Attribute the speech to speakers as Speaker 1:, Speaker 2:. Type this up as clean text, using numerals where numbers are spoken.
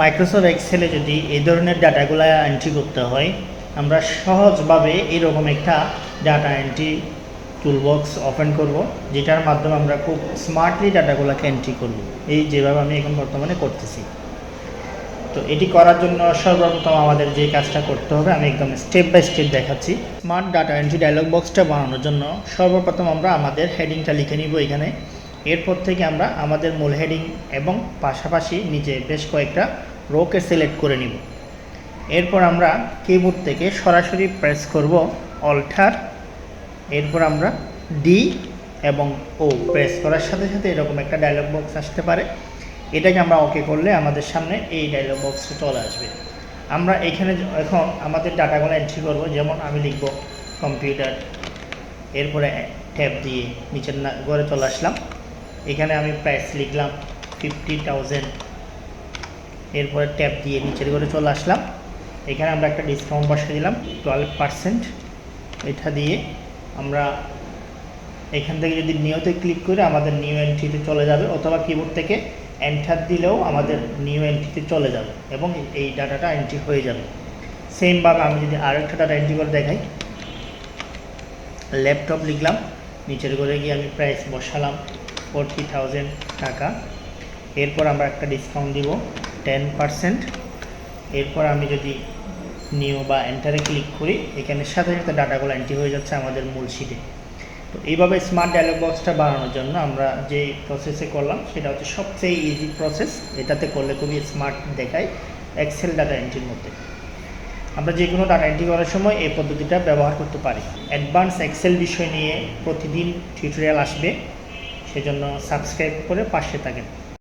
Speaker 1: Microsoft এক্সেলে যদি এই ধরনের ডাটাগুলো এন্ট্রি করতে হয়, আমরা সহজভাবে এরকম একটা ডাটা এন্ট্রি টুলবক্স ওপেন করব, যেটার মাধ্যমে আমরা খুব স্মার্টলি ডাটাগুলোকে এন্ট্রি করব, এই যেভাবে আমি এখন বর্তমানে করতেছি। তো এটি করার জন্য সর্বপ্রথম আমাদের যে কাজটা করতে হবে আমি একদম স্টেপ বাই স্টেপ দেখাচ্ছি। স্মার্ট ডাটা এন্ট্রি ডায়লগ বক্সটা বানানোর জন্য সর্বপ্রথম আমরা আমাদের হেডিংটা লিখে নিব এখানে। এরপর থেকে আমরা আমাদের মূল হেডিং এবং পাশাপাশি নিচে বেশ কয়েকটা রোকে সিলেক্ট করে নিব। এরপর আমরা কিবোর্ড থেকে সরাসরি প্রেস করব অল্টার, এরপর আমরা ডি এবং ও প্রেস করার সাথে সাথে এরকম একটা ডায়লগ বক্স আসতে পারে। এটাকে আমরা ওকে করলে আমাদের সামনে এই ডায়লগ বক্সটা চলে আসবে। আমরা এখানে এখন আমাদের ডাটাগুলো এন্ট্রি করব। যেমন আমি লিখব কম্পিউটার, এরপরে ট্যাব দিয়ে নিচের ঘরে চলে আসলাম। এখানে আমি প্রাইস লিখলাম 50,000, এরপরে ট্যাব দিয়ে নিচের ঘরে চলে আসলাম। এখানে আমরা একটা ডিসকাউন্ট বসিয়ে দিলাম 12%। এটা দিয়ে আমরা এখান থেকে যদি নিউতে ক্লিক করে আমাদের নিউ এন্ট্রিতে চলে যাবে, অথবা কিবোর্ড থেকে এন্টার দিলেও আমাদের নিউ এন্ট্রিতে চলে যাবে এবং এই ডাটাটা এন্ট্রি হয়ে যাবে। সেমভাবে আমি যদি আরেকটা ডাটা এন্ট্রি করে দেখাই, ল্যাপটপ লিখলাম, নিচের ঘরে গিয়ে আমি প্রাইস বসালাম 40,000 টাকা। এরপর আমরা একটা ডিসকাউন্ট দিব 10%। এরপর আমি যদি নিউ বা এন্টারে ক্লিক করি, এখানে সাথে সাথে ডাটাগুলো এন্ট্রি হয়ে যাচ্ছে আমাদের মূল শিটে। তো এইভাবে স্মার্ট ডায়লগ বক্সটা বানানোর জন্য আমরা যে প্রসেসে করলাম সেটা হচ্ছে সবচেয়ে ইজি প্রসেস। এটাতে করলে খুবই স্মার্ট দেখায় এক্সেল ডাটা এন্ট্রির মধ্যে। আমরা যে কোনো ডাটা এন্ট্রি করার সময় এই পদ্ধতিটা ব্যবহার করতে পারি। অ্যাডভান্স এক্সেল বিষয় নিয়ে প্রতিদিন টিউটোরিয়াল আসবে, সেজন্য সাবস্ক্রাইব করে পাশে থাকেন।